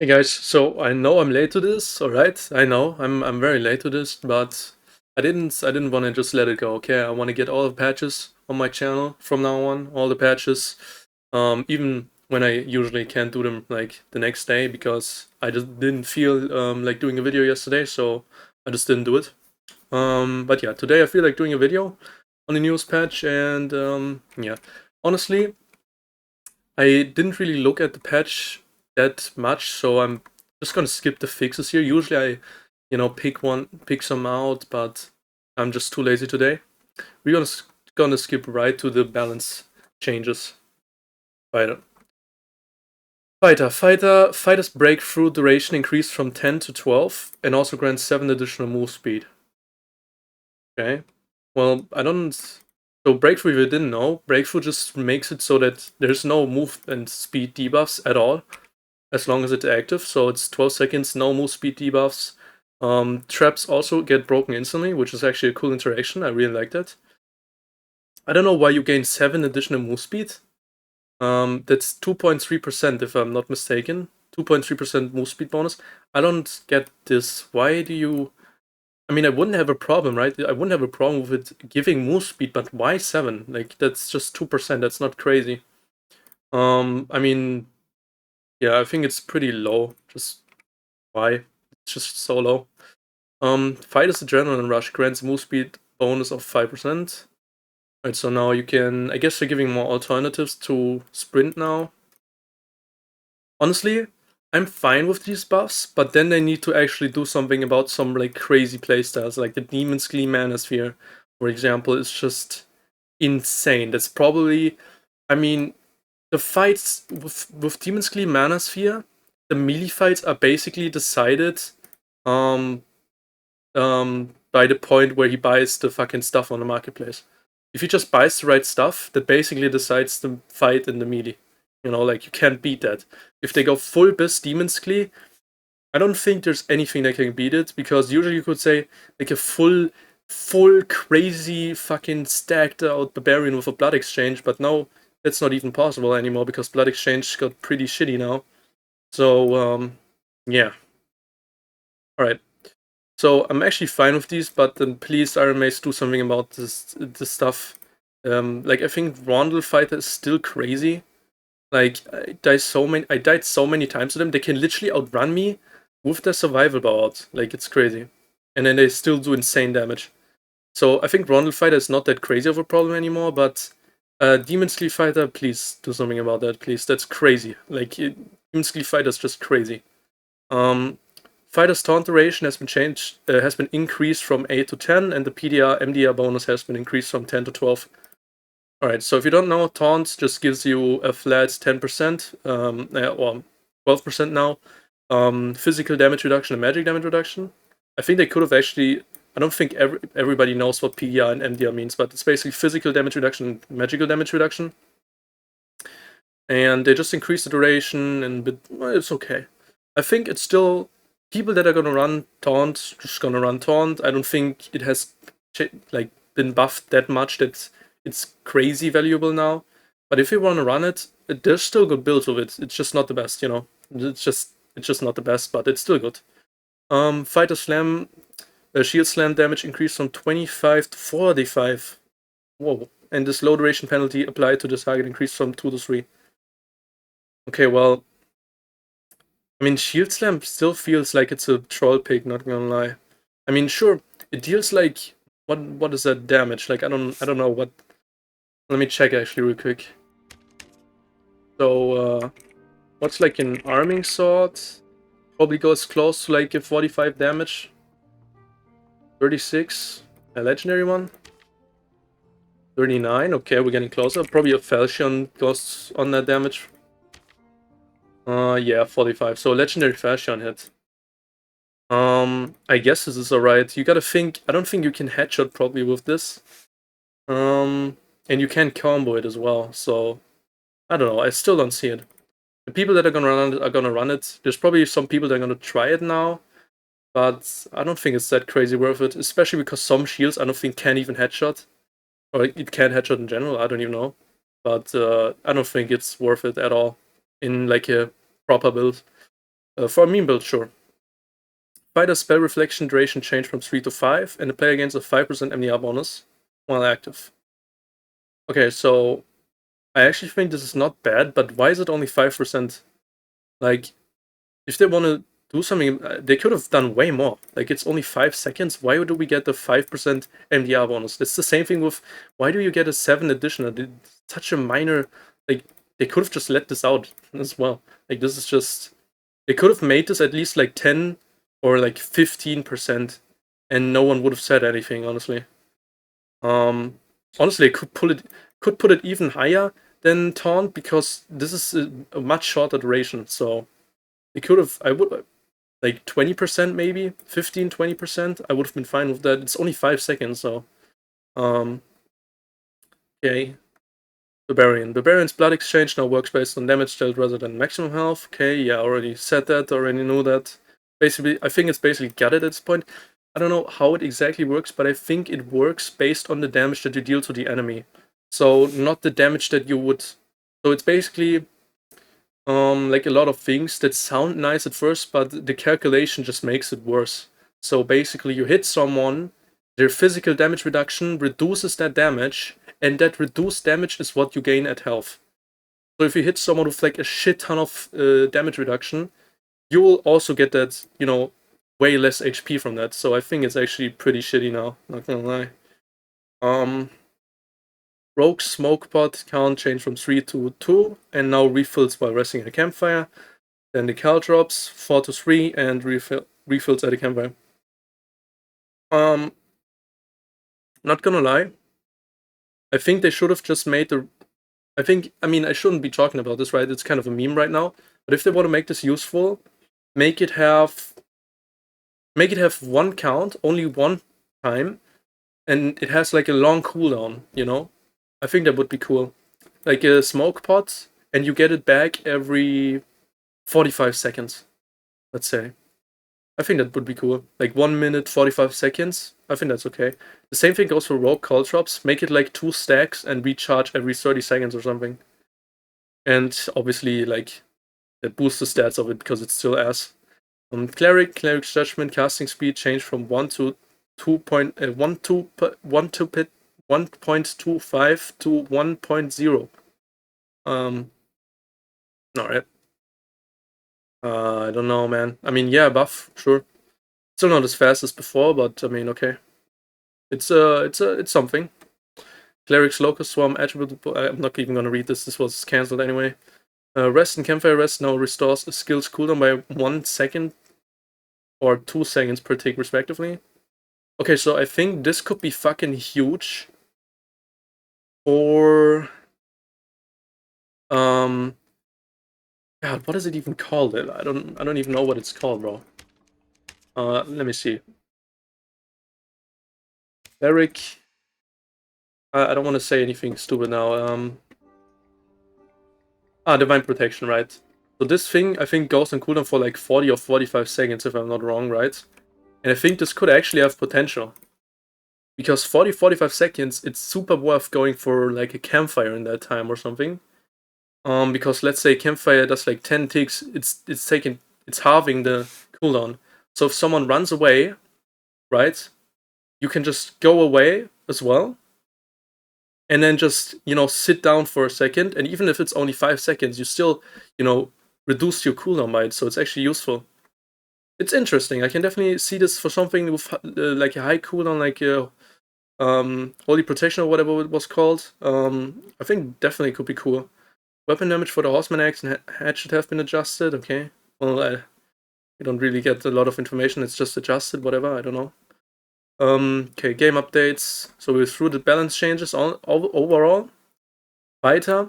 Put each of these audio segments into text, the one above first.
Hey guys, so I know I'm late to this, alright? I know I'm very late to this, but I didn't want to just let it go, okay? I want to get all the patches on my channel from now on, all the patches. Even when I usually can't do them like the next day because I just didn't feel like doing a video yesterday, so I just didn't do it. But yeah, today I feel like doing a video on the news patch and yeah. Honestly, I didn't really look at the patch that much, so I'm just gonna skip the fixes here. Usually I pick some out, but I'm just too lazy today. We're gonna skip right to the balance changes. Fighter. Fighter's breakthrough duration increased from 10 to 12 and also grants 7 additional move speed. Okay. Well, I don't. So breakthrough, if you didn't know, breakthrough just makes it so that there's no move and speed debuffs at all, as long as it's active. So it's 12 seconds, no move speed debuffs. Traps also get broken instantly, which is actually a cool interaction. I really like that. I don't know why you gain 7 additional move speed. That's 2.3% if I'm not mistaken. 2.3% move speed bonus. I don't get this. Why do you... I mean, I wouldn't have a problem, right? I wouldn't have a problem with it giving move speed, but why 7? Like, that's just 2%. That's not crazy. I mean, yeah, I think it's pretty low. Just why? It's just so low. Fighter's Adrenaline Rush grants move speed bonus of 5%. Right, so now you can... I guess they're giving more alternatives to sprint now. Honestly, I'm fine with these buffs, but then they need to actually do something about some like crazy playstyles, like the Demon's Glee Manosphere, for example, is just insane. That's probably... I mean, the fights with Demon's Glee Manosphere, the melee fights are basically decided um by the point where he buys the fucking stuff on the marketplace. If he just buys the right stuff, that basically decides the fight in the melee. You know, like you can't beat that. If they go full Bis Demon's Glee, I don't think there's anything that can beat it, because usually you could say like a full crazy fucking stacked out Barbarian with a Blood Exchange, but no, that's not even possible anymore because Blood Exchange got pretty shitty now. So yeah. Alright. So I'm actually fine with these, but then please Iron Mace do something about this stuff. Like I think Rondel Fighter is still crazy. Like I died so many times to them. They can literally outrun me with their survival bar out. Like it's crazy. And then they still do insane damage. So I think Rondel Fighter is not that crazy of a problem anymore, but Demon Sleeve Fighter, please do something about that, please. That's crazy. Like Demon Sleeve Fighter is just crazy. Um, Fighter's taunt duration has been increased from 8 to 10, and the PDR MDR bonus has been increased from 10 to 12. Alright, so if you don't know, taunt just gives you a flat 10%, or 12% now, physical damage reduction and magic damage reduction. I think they could have actually... I don't think everybody knows what PDR and MDR means, but it's basically physical damage reduction and magical damage reduction. And they just increased the duration, and well, it's okay. I think it's still... people that are gonna run taunt, just gonna run taunt. I don't think it has like been buffed that much that it's crazy valuable now. But if you want to run it, there's still good builds with it. It's just not the best, you know. It's just not the best, but it's still good. Fighter Slam, Shield Slam damage increased from 25 to 45. Whoa. And the slow duration penalty applied to the target increased from 2 to 3. Okay, well, I mean, Shield Slam still feels like it's a troll pick, not gonna lie. I mean, sure, it deals like... what is that damage? Like I don't know what... let me check actually real quick. So what's like an arming sword? Probably goes close to like a 45 damage. 36. A legendary one. 39. Okay, we're getting closer. Probably a Falchion goes on that damage. Yeah, 45. So legendary Falchion hit. I guess this is alright. You gotta think... I don't think you can headshot probably with this. And you can combo it as well, so... I don't know, I still don't see it. The people that are gonna run it are gonna run it. There's probably some people that are gonna try it now, but I don't think it's that crazy worth it, especially because some shields I don't think can even headshot. Or it can headshot in general, I don't even know. But I don't think it's worth it at all in like a proper build. For a meme build, sure. Fighter spell reflection duration change from 3 to 5, and the player gains a 5% MDR bonus while active. Okay, so I actually think this is not bad, but why is it only 5%? Like, if they want to do something, they could have done way more. Like, it's only 5 seconds. Why do we get the 5% MDR bonus? It's the same thing with, why do you get a 7 additional? It's such a minor, like, they could have just let this out as well. Like, this is just, they could have made this at least like 10 or like 15%, and no one would have said anything, honestly. Honestly, I could put it even higher than taunt, because this is a much shorter duration. So it could have, I would like 20% maybe 15-20%. I would have been fine with that. It's only 5 seconds, so okay. Barbarian's blood exchange now works based on damage dealt rather than maximum health. Okay, yeah, already said that, already knew that. Basically, I think it's basically gutted at this point. I don't know how it exactly works, but I think it works based on the damage that you deal to the enemy. So not the damage that you would. So it's basically like a lot of things that sound nice at first, but the calculation just makes it worse. So basically, you hit someone, their physical damage reduction reduces that damage, and that reduced damage is what you gain at health. So if you hit someone with like a shit ton of damage reduction, you will also get that, way less HP from that. So I think it's actually pretty shitty now, not gonna lie. Rogue's smoke pot count changed from 3 to 2, and now refills while resting at a campfire. Then the cal drops 4 to 3 and refills at a campfire. Not gonna lie, I think they should have just made the. I shouldn't be talking about this, right? It's kind of a meme right now. But if they want to make this useful, make it have one count, only one time, and it has like a long cooldown. I think that would be cool. Like a smoke pot, and you get it back every 45 seconds, let's say. I think that would be cool. Like 1 minute, 45 seconds. I think that's okay. The same thing goes for rogue call drops. Make it like 2 stacks and recharge every 30 seconds or something. And obviously, like, that boosts the stats of it because it's still ass. Cleric's judgment casting speed changed from 1 to 1.25 to 1.0. Alright. I don't know, man. I mean, yeah, buff, sure. Still not as fast as before, but I mean, okay. It's something. Cleric's Locust Swarm attribute. I'm not even gonna read this. This was cancelled anyway. Rest and Campfire Rest now restores a skill's cooldown by 1 second or 2 seconds per tick, respectively. Okay, so I think this could be fucking huge for God, what is it even called? I don't even know what it's called, bro. Let me see. Cleric. I don't want to say anything stupid now. Divine Protection, right? So this thing, I think, goes on cooldown for like 40 or 45 seconds, if I'm not wrong, right? And I think this could actually have potential. Because 40-45 seconds, it's super worth going for like a campfire in that time or something. Because let's say campfire does like 10 ticks, it's halving the cooldown. So if someone runs away, right, you can just go away as well. And then just, sit down for a second. And even if it's only 5 seconds, you still, reduce your cooldown by it. So it's actually useful. It's interesting. I can definitely see this for something with like a high cooldown, like Holy Protection or whatever it was called. I think definitely could be cool. Weapon damage for the Horseman Axe and Hatchet have been adjusted. Okay. Well, I don't really get a lot of information. It's just adjusted, whatever. I don't know. Okay, game updates. So we're through the balance changes overall. Fighter.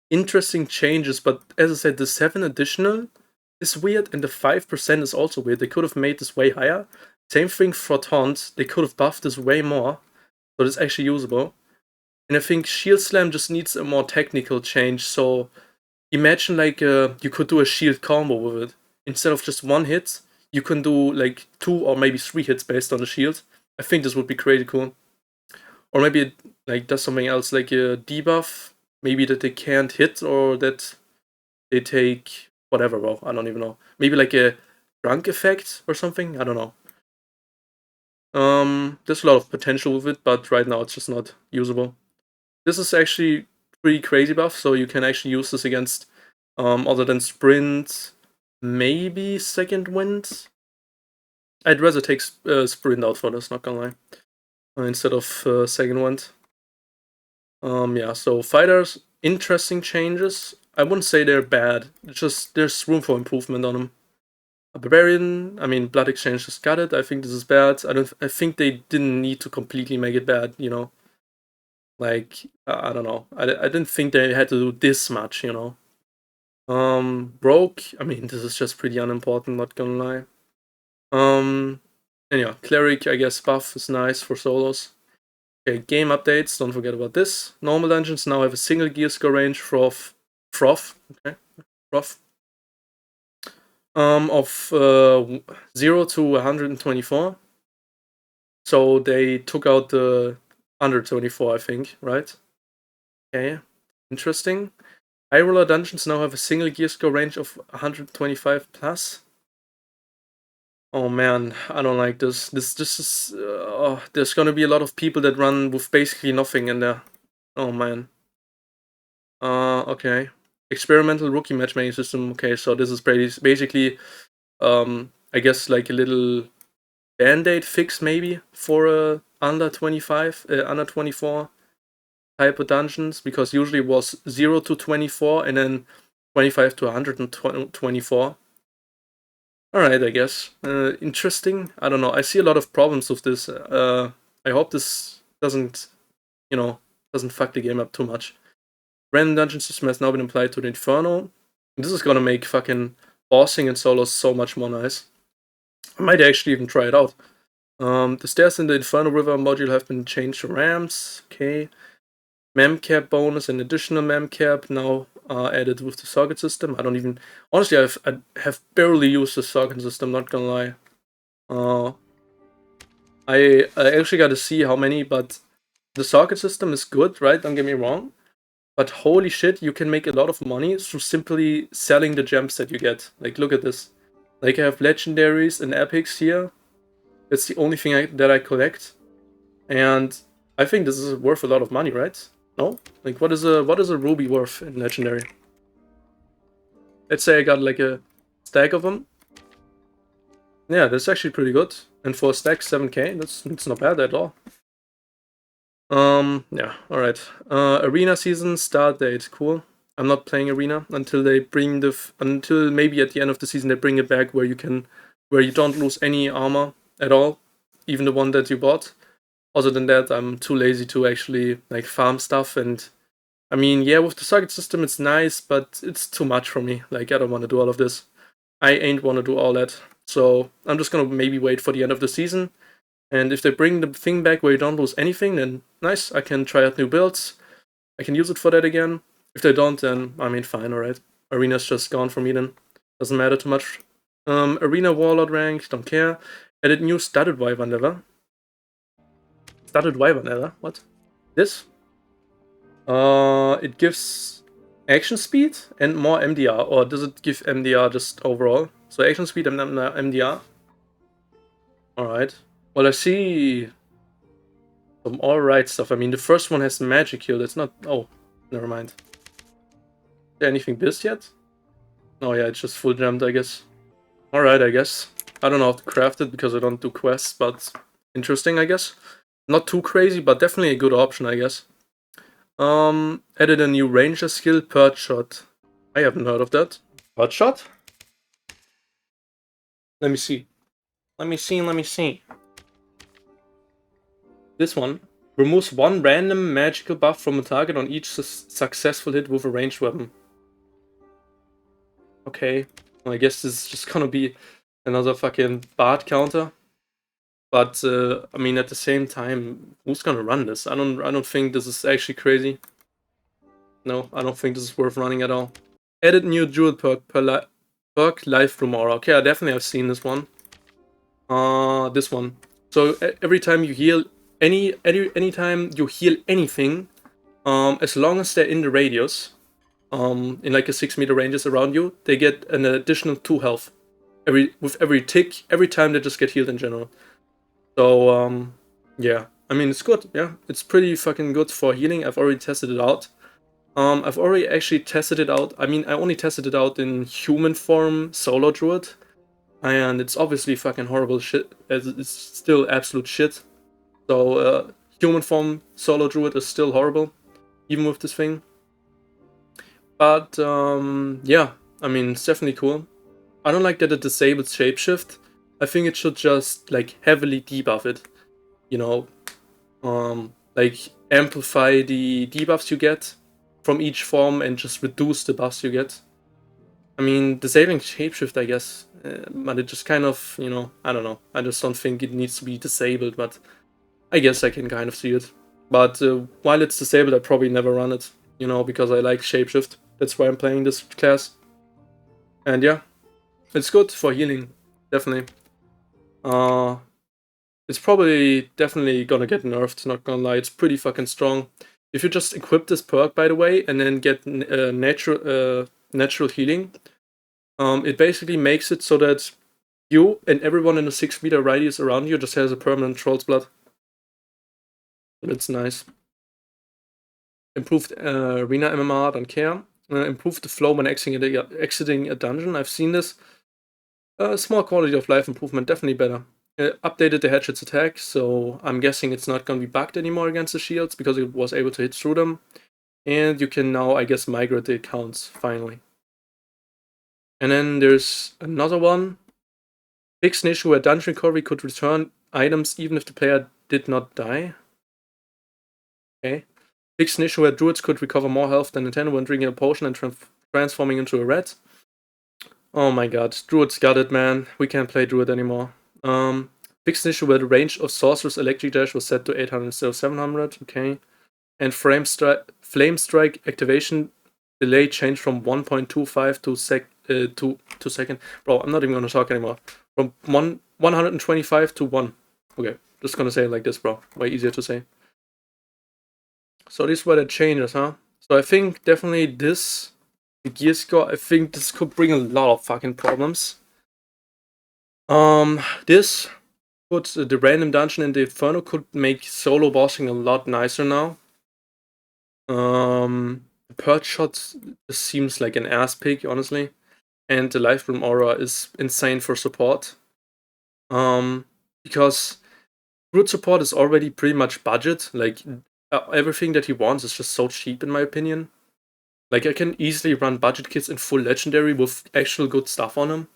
Interesting changes, but as I said, the 7 additional is weird, and the 5% is also weird. They could have made this way higher. Same thing for Taunt. They could have buffed this way more, so it's actually usable. And I think Shield Slam just needs a more technical change. So imagine like you could do a shield combo with it. Instead of just 1 hit, you can do like 2 or maybe 3 hits based on the shield. I think this would be crazy cool. Or maybe it like does something else, like a debuff. Maybe that they can't hit, or that they take whatever, bro. I don't even know. Maybe like a drunk effect or something? I don't know. There's a lot of potential with it, but right now it's just not usable. This is actually pretty crazy buff, so you can actually use this against other than sprint, maybe second wind. I'd rather take sprint out for this, not gonna lie, instead of second wind. Yeah, so fighters, interesting changes. I wouldn't say they're bad. It's just there's room for improvement on them. A Barbarian, I mean, Blood Exchange just got it. I think this is bad. I think they didn't need to completely make it bad, you know. Like, I don't know. I didn't think they had to do this much, you know. Broke, I mean, this is just pretty unimportant, not gonna lie. And yeah, Cleric, I guess buff is nice for solos. Okay, game updates, don't forget about this. Normal dungeons now have a single gear score range of of 0 to 124. So they took out the under 24, I think, right? Okay, interesting. High roller dungeons now have a single gear score range of 125 plus. Oh man, I don't like this. This is there's gonna be a lot of people that run with basically nothing in there. Oh man. Okay. Experimental rookie matchmaking system. Okay, so this is basically I guess like a little band-aid fix maybe for under 25, under 24 type of dungeons, because usually it was 0 to 24 and then 25 to 124. Alright, I guess. Interesting. I don't know. I see a lot of problems with this. I hope this doesn't, you know, doesn't fuck the game up too much. Random dungeon system has now been applied to the Inferno. This is gonna make fucking bossing and solos so much more nice. I might actually even try it out. The stairs in the Inferno River module have been changed to ramps. Okay. Memcap bonus and additional memcap now added with the socket system. I don't even... Honestly, I have barely used the socket system, not gonna lie. I actually gotta see how many, but the socket system is good, right? Don't get me wrong. But holy shit, you can make a lot of money through simply selling the gems that you get. Like, look at this. Like, I have legendaries and epics here. That's the only thing that I collect. And I think this is worth a lot of money, right? No? Like, what is a ruby worth in legendary? Let's say I got like a stack of them. Yeah, that's actually pretty good. And for a stack 7k, that's not bad at all. Yeah, alright. Arena season start date, cool. I'm not playing Arena until they bring until maybe at the end of the season they bring it back where you don't lose any armor at all, even the one that you bought. Other than that, I'm too lazy to actually like farm stuff, and I mean, yeah, with the socket system it's nice, but it's too much for me. Like, I don't want to do all of this. I ain't want to do all that. So I'm just gonna maybe wait for the end of the season. And if they bring the thing back where you don't lose anything, then nice, I can try out new builds. I can use it for that again. If they don't, then, I mean, fine, alright. Arena's just gone for me then. Doesn't matter too much. Arena Warlord rank, don't care. Added new Studded Wyvern level. Studded Wyvern level? What? This? It gives action speed and more MDR, or does it give MDR just overall? So action speed and MDR. Alright. Well, I see some alright stuff. I mean, the first one has magic here. That's not... Oh, never mind. Is there anything built yet? Oh yeah, it's just full gemmed, I guess. Alright, I guess. I don't know how to craft it because I don't do quests, but interesting, I guess. Not too crazy, but definitely a good option, I guess. Added a new ranger skill, Perch Shot. I haven't heard of that. Perch Shot? Let me see. Let me see. This one removes one random magical buff from a target on each successful hit with a ranged weapon. Okay, well, I guess this is just gonna be another fucking bard counter. But I mean, at the same time, who's gonna run this? I don't think this is actually crazy. No, I don't think this is worth running at all. Added new druid perk Life Remora. Okay, I definitely have seen this one. This one. So every time you heal anytime you heal anything, as long as they're in the radius, in like a 6-meter ranges around you, they get an additional 2 health with every tick, every time they just get healed in general. So yeah, I mean it's good. Yeah, it's pretty fucking good for healing. I've already tested it out. I've already actually tested it out. I mean, I only tested it out in human form solo druid, and it's obviously fucking horrible shit. It's still absolute shit. So human form solo druid is still horrible, even with this thing. But yeah, I mean it's definitely cool. I don't like that it disables shapeshift. I think it should just like heavily debuff it. You know, like amplify the debuffs you get from each form and just reduce the buffs you get. I mean, disabling shapeshift, I guess, but it just kind of, I don't know. I just don't think it needs to be disabled, but I guess I can kind of see it. But while it's disabled, I probably never run it, because I like shapeshift. That's why I'm playing this class. And yeah, it's good for healing, definitely. It's probably definitely gonna get nerfed, not gonna lie. It's pretty fucking strong. If you just equip this perk, by the way, and then get natural healing, it basically makes it so that you and everyone in a 6-meter radius around you just has a permanent Troll's Blood. That's nice. Improved arena MMR, don't care. Improved the flow when exiting a dungeon. I've seen this. Small quality of life improvement, definitely better. Updated the hatchet's attack, so I'm guessing it's not going to be bugged anymore against the shields because it was able to hit through them. And you can now, I guess, migrate the accounts, finally. And then there's another one. Fix an issue where dungeon recovery could return items even if the player did not die. Okay. Fix an issue where druids could recover more health than intended when drinking a potion and transforming into a rat. Oh my god, druids got it, man. We can't play druid anymore. Fix an issue where the range of sorcerer's electric dash was set to 800 instead of 700. Okay. And flame strike activation delay changed from 1.25 to second. Bro, I'm not even gonna talk anymore. From 125 to 1. Okay, just gonna say it like this, bro. Way easier to say. So these were the changes, huh? So I think definitely the gear score, I think this could bring a lot of fucking problems. This puts the random dungeon in the Inferno could make solo bossing a lot nicer now. The Perch Shot seems like an ass pick, honestly. And the Life Room Aura is insane for support. Because Root support is already pretty much budget. Like, everything that he wants is just so cheap, in my opinion. Like, I can easily run budget kits in full legendary with actual good stuff on them.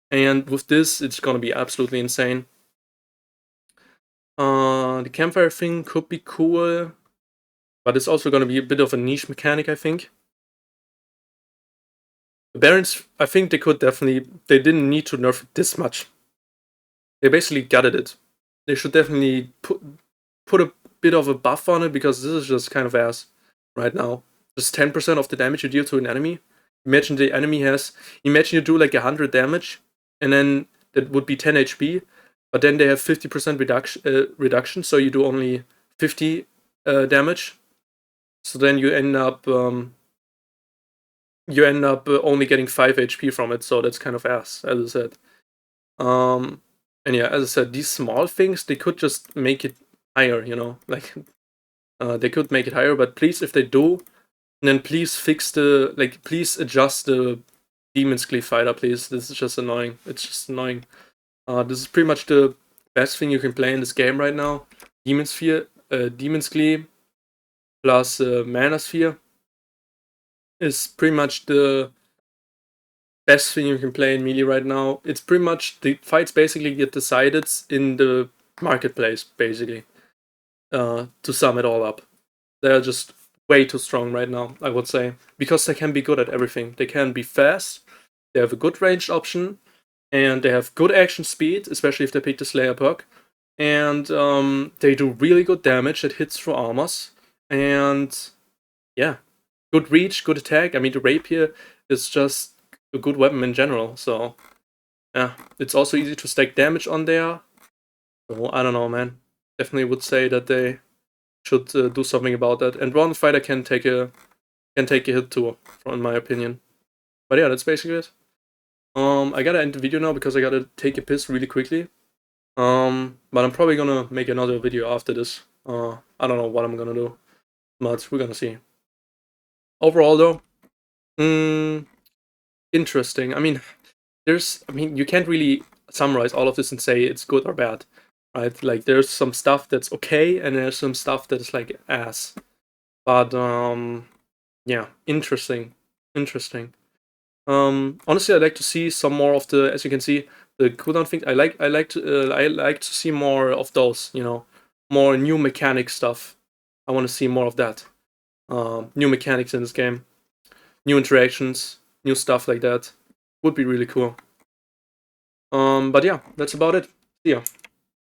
And with this, it's gonna be absolutely insane. The campfire thing could be cool, but it's also gonna be a bit of a niche mechanic, I think. The Barons, I think they didn't need to nerf it this much. They basically gutted it. They should definitely put a bit of a buff on it because this is just kind of ass right now. Just 10% of the damage you deal to an enemy. Imagine you do like 100 damage, and then that would be 10 HP, but then they have 50% reduction, so you do only 50 damage. So then you end up only getting 5 HP from it, so that's kind of ass, as I said. And yeah, as I said, these small things, they could just make it higher, like they could make it higher, but please, if they do, then please please adjust the Demon's Glee fighter, please. This is just annoying. It's just annoying. This is pretty much the best thing you can play in this game right now. Demon's Glee plus Mana Sphere is pretty much the best thing you can play in Melee right now. It's pretty much, the fights basically get decided in the marketplace, basically. To sum it all up. They're just way too strong right now, I would say. Because they can be good at everything. They can be fast, they have a good ranged option, and they have good action speed, especially if they pick the Slayer perk. And they do really good damage that hits through armors. And yeah, good reach, good attack. I mean, the rapier is just a good weapon in general, so yeah, it's also easy to stack damage on there. So I don't know, man. Definitely would say that they should do something about that. And Round Fighter can take a can take a hit too, in my opinion. But yeah, that's basically it. I gotta end the video now because I gotta take a piss really quickly. But I'm probably gonna make another video after this. I don't know what I'm gonna do, but we're gonna see. Overall, though, interesting. I mean, you can't really summarize all of this and say it's good or bad, right? Like, there's some stuff that's okay, and there's some stuff that's like ass. But yeah, interesting. Honestly, I'd like to see some more of the, as you can see, the cooldown thing. I like to see more of those. More new mechanic stuff. I want to see more of that. New mechanics in this game, new interactions, new stuff like that would be really cool. But yeah, that's about it. See ya.